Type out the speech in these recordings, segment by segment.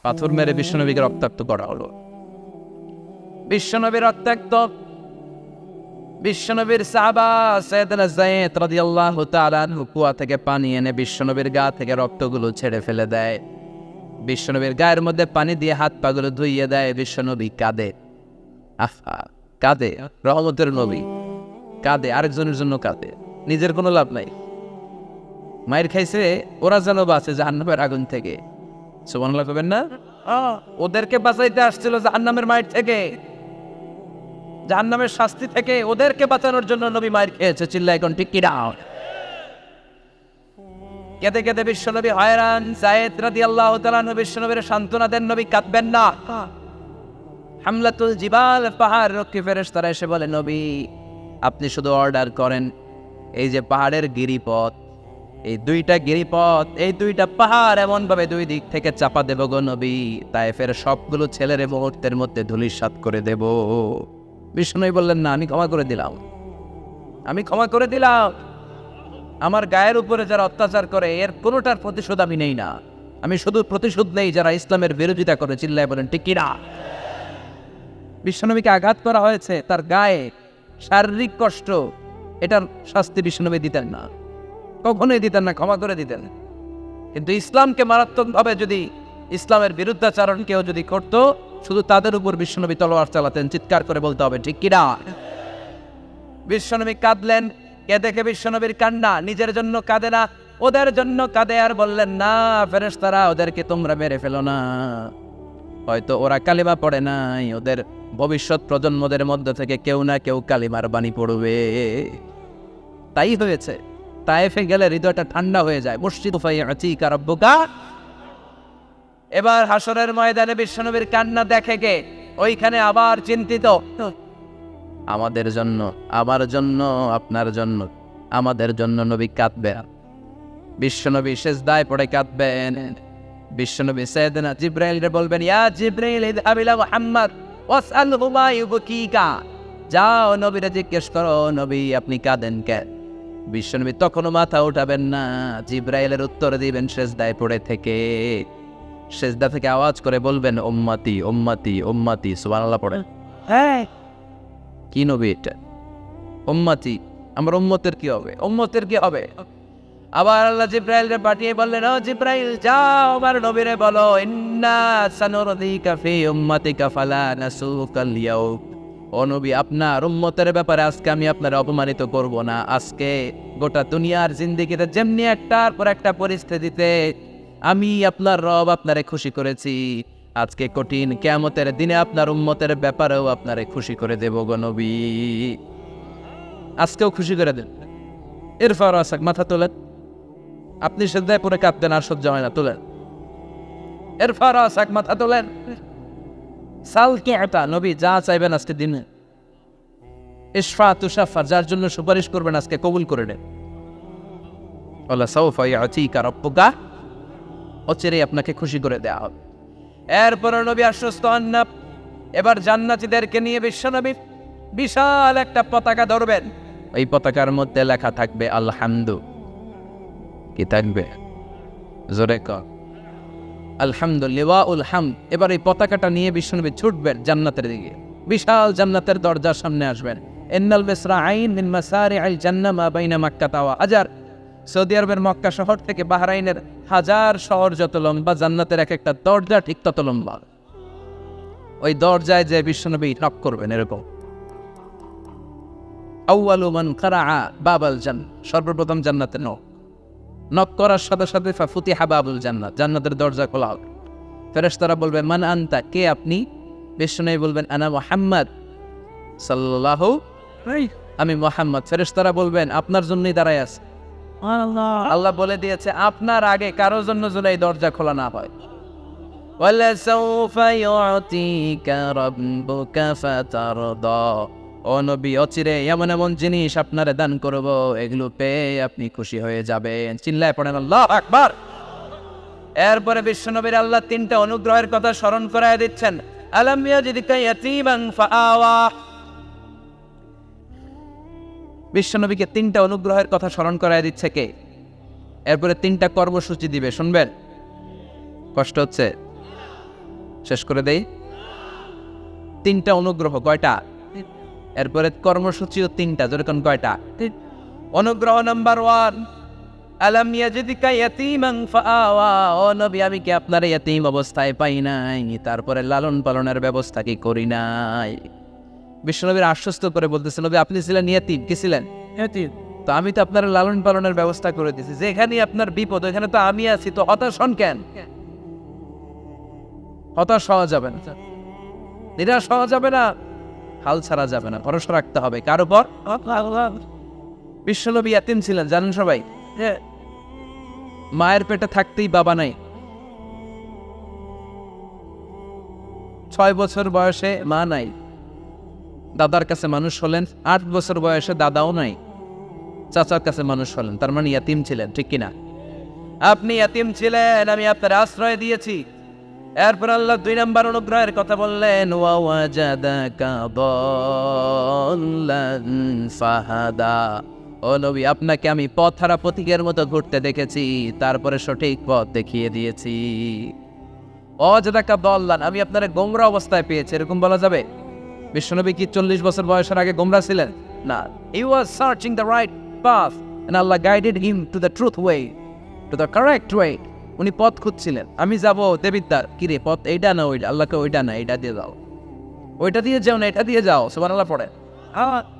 পাথর মেরে বিশ্বনবীকে রক্তাক্ত করা হলো। বিশ্বনবী রক্তাক্ত, বিশ্বনবীর সাহাবা সাইয়েদনা যায়েদ রাদিয়াল্লাহু তাআলা আনহু কুয়া থেকে পানি এনে বিশ্বনবীর গা থেকে রক্তগুলো ছেড়ে ফেলে দেয়। বিশ্বনবীর গায়ের মধ্যে পানি দিয়ে হাত পাগুলো ধুইয়ে দেয়। বিশ্বনবী কাঁদে, আহা কাঁদে, রহমতের নবী কাঁদে, আরেকজনের জন্য কাঁদে, নিজের কোনো লাভ নাই। মায়ের খাইছে, ওরা যেন বাঁচে জাহান্নামের আগুন থেকে। সুবহানাল্লাহ কবেন না? ওদেরকে বাঁচাইতে আসছিল জাহান্নামের মায়ের থেকে, জাহান্নামের শাস্তি থেকে ওদেরকে বাঁচানোর জন্য নবী মায়ের খেয়েছে। চিল্লা এখন ঠিক কি না? কেঁদে কেঁদে বিশ্বনবী হয়রান। যায়েদ রাদিয়াল্লাহু তাআলা আনহু বিশ্বনবীর সান্ত্বনা দেন, নবী কাঁদবেন না। হামলাতুল জিবাল, পাহাড় রক্ষী ফেরেশতারা এসে বলে, নবী আপনি শুধু অর্ডার করেন, এই যে পাহাড়ের গিরিপথ, এই দুইটা গিরিপথ, এই দুইটা পাহাড় এমন ভাবে দুই দিক থেকে চাপা দেব গো নবী, তায়েফের সবগুলো ছেলের মুহূর্তের মধ্যে ধূলিসাৎ করে দেব। বিষ্ণু বললেন, না আমি ক্ষমা করে দিলাম, আমি ক্ষমা করে দিলাম। আমার গায়ের উপরে যারা অত্যাচার করে এর কোনোটার প্রতিশোধ আমি নেই না, আমি শুধু প্রতিশোধ নেই যারা ইসলামের বিরোধিতা করে। চিল্লায় বলেন ঠিক কি না? বিশ্বনবীকে আঘাত করা হয়েছে, তার গায়ে শারীরিক কষ্ট, এটার শাস্তি বিশ্বনবী দিতেন না, কখনোই দিতেন না, ক্ষমা করে দিতেন। কিন্তু ইসলামকে মারাত্মকভাবে যদি ইসলামের বিরুদ্ধাচারণ কেউ যদি করত, শুধু তাদের উপর বিশ্বনবী তলোয়ার চালাতেন। চিৎকার করে বলতে হবে ঠিক কিনা? বিশ্বনবী কাঁদলেন। কে দেখে বিশ্বনবীর কান্না, নিজের জন্য কাঁদে না, ওদের জন্য কাঁদে। আর বললেন, না ফেরেশতারা ওদেরকে তোমরা মেরে ফেলো না, হয়তো ওরা কালিমা পড়ে নাই, ওদের ভবিষ্যৎ প্রজন্মদের মধ্যে থেকে কেউ না কেউ কালিমার বাণী পড়বে। তাই হয়েছে। তায়েফে গেলে হৃদয়টা ঠান্ডা হয়ে যায়। মসজিদ ফাইয়াতিকা রাব্বুকা। এবার হাসরের ময়দানে বিশ্বনবীর কান্না দেখে কে? ওইখানে আবার চিন্তিত, আমাদের জন্য, আমার জন্য, আপনার জন্য, আমাদের জন্য নবী কাঁদবেন। বিশ্বনবী সিজদায় পড়ে কাঁদবেন। বিশ্বনবী সাইয়েদনা জিবরাইলকে বলবেন, ইয়া জিবরাইল ইযহাব ইলা মুহাম্মদ ওয়াসআলহু মা ইউবকিকা। যাও নবীরে জিজ্ঞেস করো, নবী আপনি কাঁদেন কেন? বিশ্বনবী তখনও মাথা উঠাবেন না, জিবরাইলের উত্তর দিবেন সিজদায় পড়ে থেকে। সিজদা থেকে আওয়াজ করে বলবেন, উম্মতি উম্মতি উম্মতি। সুবহানাল্লাহ পড়েন। হ্যাঁ, কি নবী এটা? উম্মতি, আমার উম্মতের কি হবে? উম্মতের কি হবে? আবার আল্লাহ জিবরাইলকে পাঠিয়ে বললেন, ও জিবরাইল যাও আমার নবীরে বলো, ইন্না সানুরদিকা ফি উম্মাতিকা ফালা নাসুকাল ইয়াউম। ও নবী আপনার উম্মতের ব্যাপারে আজকে আমি আপনার অপমানিত করব না। আজকে গোটা দুনিয়ার জিন্দেগিতে যেমনি একটার পর একটা পরিস্থিতিতে আমি আপনার রব আপনারে খুশি করেছি, আজকে কঠিন কিয়ামতের দিনে আপনার উম্মতের ব্যাপারেও আপনারে খুশি করে দেব গো নবী। আজকেও খুশি করে দেন। ইরফা রাসাক, মাথা তোলেন। আপনি সিজদায় পড়ে কাঁদতেন, আর সহ্য হয় না, তোলেন। ইরফা রাসাক, মাথা তোলেন। সাল কিআতা, নবী যা চাইবেন আজকে দিনে। ইশফা তুশাফা, যার জন্য সুপারিশ করবেন আজকে কবুল করে নেন। আল্লাহ সাউফা ইয়াতিকা রাব্বুকা, অচিরেই আপনাকে খুশি করে দেয়া হবে। এরপর নবী আশ্বস্ত হন না। এবার জান্নাতীদেরকে নিয়ে বিশ্বনবী বিশাল একটা পতাকা ধরবেন। এই পতাকার মধ্যে লেখা থাকবে আলহামদু। কি থাকবে? জোরে কর, আলহামদুলিল্লাহ উল হামদ। এবার এই পতাকাটা নিয়ে বিশ্বনবী ছুটবেন জান্নাতের দিকে। বিশাল জান্নাতের দরজার সামনে আসবেন। ইন্নাল মিসরাঈন মিন মাসারি'আল জান্নাহ মা বাইনা মাক্কা ওয়া হাজার। সৌদি আরবের মক্কা শহর থেকে বাহরাইনের হাজার শহর যত লম্বা, জান্নাতের এক একটা দরজা ঠিক তত লম্বা। ওই দরজায় যে বিশ্বনবী নক করবেন এরকম, আউয়ালু মান কারাআ বাবাল জান্নাহ, সর্বপ্রথম জান্নাতে নক করার সাথে সাথে ফাফুতিহা বাবুল জান্নাত, জান্নাতের দরজা খোলা হবে। ফেরেশতারা বলবে, মান আনতা, কে আপনি? বিশ্বনবী বলবেন, আনা মুহাম্মদ সাল্লাল্লাহু আলাইহি, আমি মুহাম্মদ। ফেরেশতারা বলবেন, আপনার জন্যই দাঁড়ায় আছে। আল্লাহ বলে দিয়েছে আপনার আগে কারোর জন্য যেন এই দরজা খোলা না হয়। ওয়ালা সাউফা ইউতিকা রাব্বুকা ফাতারদা। ও নবী, অচিরে এমন এমন জিনিস আপনারে দান করব, এগুলো পেয়ে আপনি খুশি হয়ে যাবেন। চিল্লায় পড়েন আল্লাহু আকবার। এরপরে বিশ্বনবীর আল্লাহ তিনটা অনুগ্রহের কথা স্মরণ করায় দিচ্ছেন। আলাম ইয়াজিদকা ইয়াতীমান ফাআওয়া। বিশ্বনবীকে তিনটা অনুগ্রহের কথা স্মরণ করায় দিচ্ছে কে? এরপরে তিনটা কর্মসূচি দিবে, শুনবেন? কষ্ট হচ্ছে? শেষ করে দেই। 3টা অনুগ্রহ, কয়টা? এরপরে কর্মসূচিও 3টা, যেরকম কয়টা? অনুগ্রহ নাম্বার 1, আলাম ইয়াজিদকা ইয়াতীমান ফাআওয়া, ও নবী আমি কি আপনার ইয়াতীম অবস্থায় পাই নাই, তারপরে লালন পালনের ব্যবস্থা কি করি নাই? বিশ্বনবীর আশ্বস্ত করে বলতেছে, নবী আপনি ছিলেন ইয়াতীম, কি ছিলেন? ইয়াতীম। তো আমি তো আপনার লালন পালনের ব্যবস্থা করে দিয়েছি, যেখানে আপনার বিপদ ওখানে তো আমি আছি, তো হতাশ হন কেন? হতাশ হওয়া যাবে না, নিরাশ হওয়া যাবে না, হাল ছাড়া যাবে না, ভরসা রাখতে হবে কার উপর? বিশ্বনবী ইয়াতীম ছিলেন, জানেন সবাই। মায়ের পেটে থাকতেই বাবা নাই, 6 বছর বয়সে মা নাই, দাদার কাছে মানুষ হলেন, 8 বছর বয়সে দাদাও নাই, চাচার কাছে মানুষ হলেন, তার মানে ইয়াতীম ছিলেন, ঠিক কিনা? আপনি ইয়াতীম ছিলেন, আমি আপনার আশ্রয় দিয়েছি। এরপর আল্লাহ 2 নম্বর অনুগ্রহের কথা বললেন, ওয়া ওয়াজাদাকা দাল্লান ফাহাদা, ও নবী আপনাকে আমি পথহারা পথিকের মতো ঘুরতে দেখেছি, তারপরে সঠিক পথ দেখিয়ে দিয়েছি। ওয়াজাদাকা দাল্লান, আমি আপনারে গোমরা অবস্থায় পেয়েছি, এরকম বলা যাবে? বিশ্বনবী কি 40 বছর বয়সের আগে গোমরা ছিলেন? না, he was searching the right path and Allah guided him to the truth way, to the correct way. উনি পথ খুঁজছিলেন, আমি যাব দেবিদ্দার, কিরে পথ এইটা না ওইটা? আল্লাহকে ওইটা না এইটা দিয়ে যাও, ওইটা দিয়ে যাও না এটা দিয়ে যাও, সুবহানাল্লাহ পড়ে।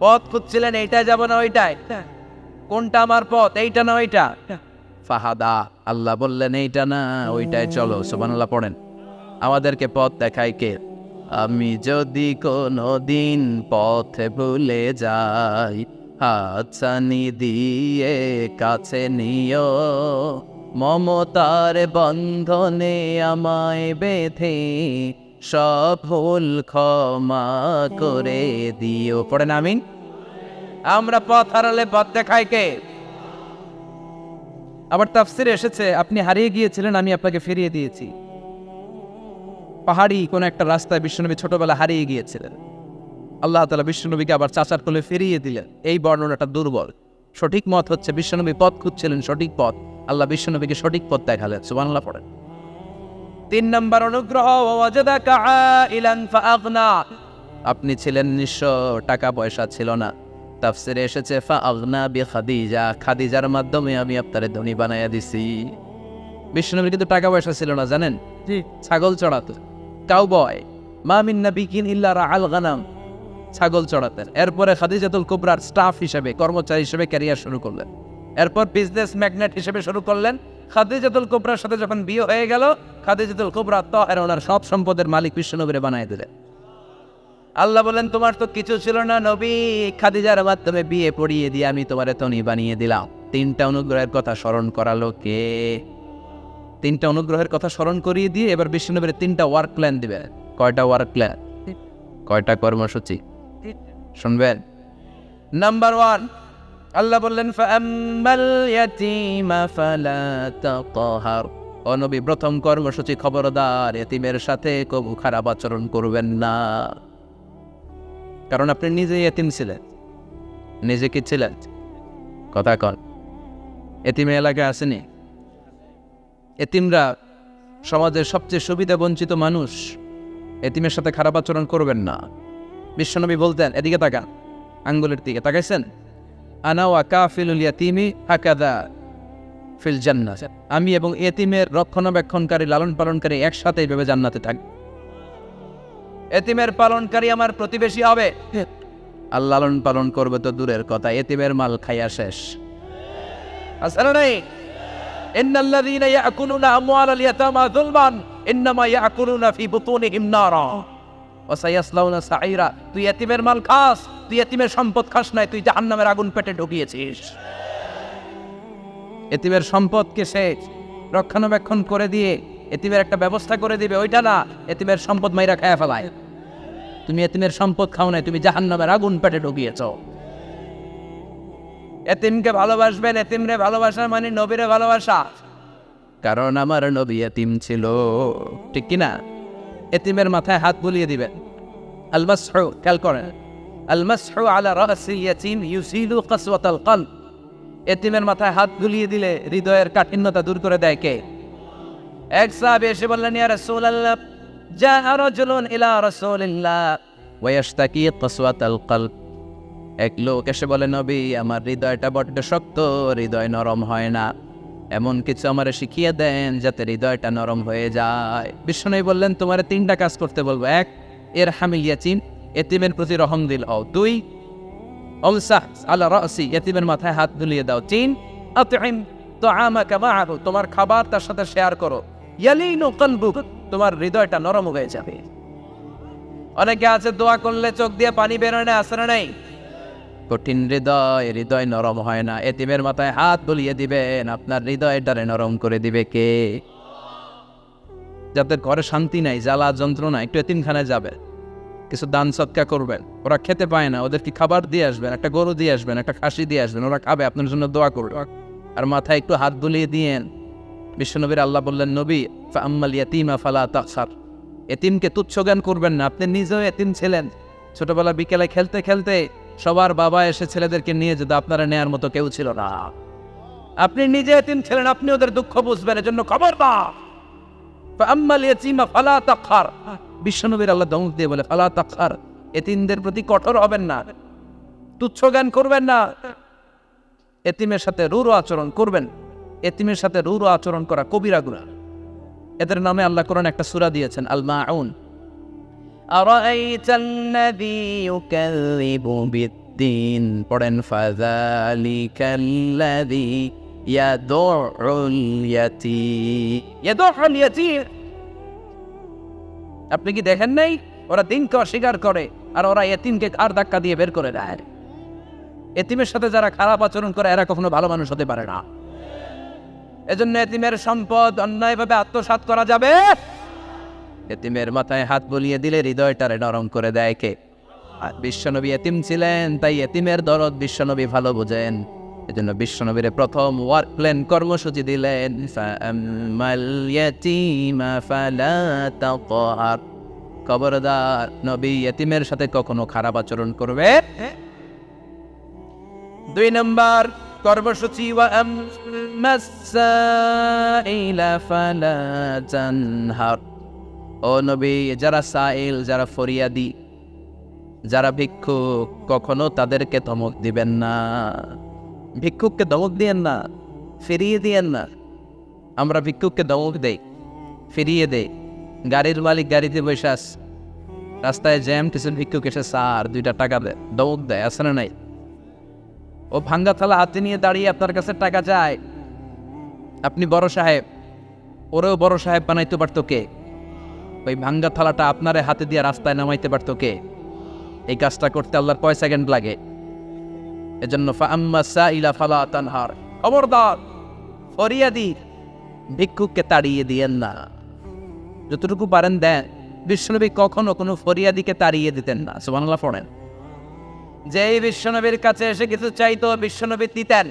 পথ খুঁজছিলেন, এইটা যাব না ওইটাই, কোনটা আমার পথ, এইটা না ওইটা? ফাহাদা, আল্লাহ বললেন এইটা না ওইটাই চলো, সুবহানাল্লাহ পড়েন। আমাদেরকে পথ দেখায় কে? আমি যদি কোনো দিন পথে ভুলে যাই, হাতছানি দিয়ে কাছে নিও, মমতার বন্ধনে আমায় বেঁধে সব ভুল ক্ষমা করে দিও, পড়েন আমিন। আমরা পথ হারালে পথ দেখায় কে? আবার তাফসিরে এসেছে, আপনি হারিয়ে গিয়েছিলেন, আমি আপনাকে ফিরিয়ে দিয়েছি। পাহাড়ি কোন একটা রাস্তায় বিশ্বনবী ছোটবেলা হারিয়ে গিয়েছিলেন, আল্লাহ তাআলা বিশ্বনবীকে আবার চাচার কোলে ফিরিয়ে দিলেন। এই বর্ণনাটা দুর্বল, সঠিক মত হচ্ছে বিশ্বনবী পথ খুঁজছিলেন, সঠিক পথ, আল্লাহ বিশ্বনবীকে সঠিক পথ দেখালেন, সুবহানাল্লাহ পড়েন। 3 নম্বর অনুগ্রহ, ওয়াজাদাকা আইলান ফাআগনা, আপনি ছিলেন নিঃস্ব, টাকা পয়সা ছিল না, তাফসিরে এসেছে ফাআগনা বিখাদিজা, খাদিজার মাধ্যমে আমি আপনারে ধনী বানায়া দিছি। বিশ্বনবীর কিন্তু টাকা পয়সা ছিল না, জানেন? জি, ছাগল চড়াতো, কাউবয়, মা মিন নাবিয়্যিন ইল্লা রাআল গানাম, ছাগল চড়াতেন। এরপরে খাদিজাতুল কুবরার স্টাফ হিসেবে, কর্মচারী হিসেবে ক্যারিয়ার শুরু করলেন। এরপর বিজনেস ম্যাগনেট হিসেবে শুরু করলেন। খাদিজাতুল কুবরার সাথে যখন বিয়ে হয়ে গেল, খাদিজাতুল কুবরা তাহের ওনার সব সম্পদের মালিক বিশ্বনবীরে বানায় দিলেন। আল্লাহ বলেন, তোমার তো কিছু ছিল না নবী, খাদিজার মাধ্যমে বিয়ে পড়িয়ে দিয়ে আমি তোমারে ধনী বানিয়ে দিলাম। 3টা অনুগ্রহের কথা স্মরণ করালো কে? 3টা অনুগ্রহের কথা স্মরণ করিয়ে দিয়ে এবার বিশ্বনবীর 3টা ওয়ার্ক প্ল্যান দিবে। কয়টা ওয়ার্ক প্ল্যান? কয়টা কর্মসূচি? শুনবেন। নাম্বার 1, আল্লাহ বললেন ফাআম্মাল ইয়াতীমা ফালা তাকহার, ও নবী প্রথম কর্মসূচি, খবরদার এতিমের সাথে কবু খারাপ আচরণ করবেন না, কারণ আপনি নিজে এতিম ছিলেন। নিজে কি ছিলেন? কথা কন। এতিমে এলাকায় আসেনি? এতিমরা সমাজের সবচেয়ে সুবিধা বঞ্চিত মানুষ, এতিমের সাথে খারাপ আচরণ করবেন না। বিশ্বনবী বলতেন, এদিকে তাকান, আঙ্গুলের দিকে তাকাইছেন, আনা ওয়া কাফিলুল ইয়াতীমি হাকাযা ফিল জান্নাহ, আমি এবং এতিমের রক্ষণাবেক্ষণকারী, লালন পালনকারী একসাথে এইভাবে জান্নাতে থাকবে। এতিমের পালনকারী আমার প্রতিবেশী হবে, আর লালন পালন করবে তো দূরের কথা, এতিমের মাল খাইয়া শেষ। আসলে নাই, ইন্নাল্লাযীনা ইয়াকুলুনা আমওয়ালাল ইয়াতামা যুলমান ইন্নামা ইয়াকুলুনা ফি বুতুনিহিম নারা ওয়া সায়াসলাউনা সাঈরা। তুই এতিমের মাল খাস, তুই এতিমের সম্পদ খাস নাই, তুই জাহান্নামের আগুন পেটে ঢুকিয়েছিস। এতিমের সম্পদকে সে রক্ষণাবেক্ষণ করে দিয়ে এতিমের একটা ব্যবস্থা করে দিবে, ওইটা না, এতিমের সম্পদ মাইরা খায়া ফেলায়। তুমি এতিমের সম্পদ খাও নাই, তুমি জাহান্নামের আগুন পেটে ঢুকিয়েছ। এতিমকে ভালোবাসবেন, এতিমরে ভালোবাসা মানে নবীরে ভালোবাসা, কারণ আমার নবী এতিম ছিল, ঠিক কিনা? এতিমের মাথায় হাত বুলিয়ে দিবেন। আল মাসহু, খেয়াল করেন, আল মাসহু আলা রাসিল ইয়াতীম ইউসিলু কাসওয়াতাল কলব, এতিমের মাথায় হাত বুলিয়ে দিলে হৃদয়ের কাঠিন্যতা দূর করে দেয় কে? এক সাহাবী এসে বললেন, ইয়া রাসূলুল্লাহ, জাআ রাজুলুন ইলা রাসূলিল্লাহ ওয়া ইয়াশতাকি কাসওয়াতাল কলব। এক লোক এসে বলে, নবী আমার হৃদয়টা বড্ড শক্ত, হৃদয় নরম হয় না, এমন কিছু আমারে শিখিয়ে দেন যাতে হৃদয়টা নরম হয়ে যায়। বিশ্বনবী বললেন, তোমারে 3টা কাজ করতে বলবো। 1, ইরহামিল ইয়াতীম, এতিমের প্রতি রহম দিল হও। 2, আমসাহ আলা রাসি, এতিমের মাথায় হাত বুলিয়ে দাও। 3, আতইম তুআমাকা মাআহু, তোমার খাবার তার সাথে শেয়ার করো। ইয়ালিনু কলবুক, তোমার হৃদয়টা নরম হয়ে যাবে। অনেকে আছে দোয়া করলে চোখ দিয়ে পানি বের হয় না, আসরে নাই। কঠিন হৃদয়, হৃদয় নরম হয় না। এতিমের মাথায় হাত বুলিয়ে দিবেন, আপনার হৃদয়টারে নরম করে দিবে কে? যাদের ঘরে শান্তি নাই, জ্বালা যন্ত্রণা, একটু এতিমখানায় যাবে, কিছু দান সৎকা করবেন। ওরা খেতে পায় না, ওদেরকে খাবার দিয়ে আসবেন, একটা গরু দিয়ে আসবেন, একটা খাসি দিয়ে আসবেন, ওরা খাবে, আপনার জন্য দোয়া করবে। আর মাথায় একটু হাত বুলিয়ে দিয়েন। বিশ্বনবীর আল্লাহ বললেন, নবী ফাআম্মাল ইয়াতীমা ফালা তাকসার, এতিমকে তুচ্ছ জ্ঞান করবেন না। আপনি নিজেও এতিম ছিলেন, ছোটবেলা বিকেলে খেলতে খেলতে সবার বাবা এসে ছেলেদেরকে নিয়ে যেত, আপনারা নেয়ার মতো কেউ ছিল না। আপনি নিজে এতিম ছিলেন, আপনি ওদের দুঃখ বুঝবেন, এজন্য খবরদার ফাআম্মাল ইয়াতীমা ফালা তাকহার। বিশ্বনবীর আল্লাহ ধমক দিয়ে বলে, ফালা তাকহার, এতিমদের প্রতি কঠোর হবেন না, তুচ্ছ জ্ঞান করবেন না, এতিমের সাথে রূঢ় আচরণ করবেন। এতিমের সাথে রূঢ় আচরণ করা কবিরা গুনাহ। এদের নামে আল্লাহ কোরআন একটা সূরা দিয়েছেন, আল মাউন। আরাআইতাল্লাযী ইউকাযযিবু বিদ্দীন, পড়েন, ফাযালিকাল্লাযী ইয়াদুউল ইয়াতীম। আপনি কি দেখেন নাই, ওরা দিনকে অস্বীকার করে আর ওরা এতিমকে আর ধাক্কা দিয়ে বের করে দেয়। এতিমের সাথে যারা খারাপ আচরণ করে এরা কখনো ভালো মানুষ হতে পারে না। এজন্য এতিমের সম্পদ অন্যায়ভাবে আত্মসাৎ করা যাবে। এতিমের মাথায় হাত বুলিয়ে দিলে হৃদয়টারে নরম করে দেয় কে? আর বিশ্বনবী এতিম ছিলেন, তাই এতিমের দরদ বিশ্বনবী ভালো বোঝেন। এজন্য বিশ্বনবীর প্রথম ওয়ার্ক প্ল্যান কর্মসূচি দিলেন, ফাআম্মাল ইয়াতীমা ফালা তাকহার, খবরদার নবী এতিমের সাথে কখনো খারাপ আচরণ করবে। 2 নম্বর কর্মসূচি, ওয়া আম্মাস সাইলা ফালা তানহার, ও নবী যারা সাইল, যারা ফরিয়াদি, যারা ভিক্ষুক, কখনো তাদেরকে ধমক দিবেন না। ভিক্ষুককে ধমক দিয়েন না, ফিরিয়ে দিয়েন না। আমরা ভিক্ষুককে ধমক দেই, ফিরিয়ে দেই। গাড়ির মালিক গাড়িতে বসে আস, রাস্তায় জ্যাম, কিছু ভিক্ষুক এসে স্যার 2টা টাকা দেয়, ধমক দেয়, আসে না নাই? ও ভাঙ্গা থালা হাতে নিয়ে দাঁড়িয়ে আপনার কাছে টাকা চায়। আপনি বড় সাহেব, ওরেও বড় সাহেব বানাইতে পারতো কে? ওই ভাঙ্গা থালাটা আপনারে হাতে দিয়ে রাস্তায় নামাইতে পারতো কে? এই কাজটা করতে আল্লাহর কয় সেকেন্ড লাগে? এজন্য ফাআম্মাস সাইলা ফালা তানহার, খবরদার ফরিয়াদি ভিক্ষুককে তাড়িয়ে দিয়েন না। যতটুকু পারেন দেন। বিশ্বনবী কখনো কোনো ফরিয়াদিকে তাড়িয়ে দিতেন না। সুবহানাল্লাহ পড়েন। যেই বিশ্বনবীর কাছে এসে কিছু চাইতো, বিশ্বনবী দিতেন।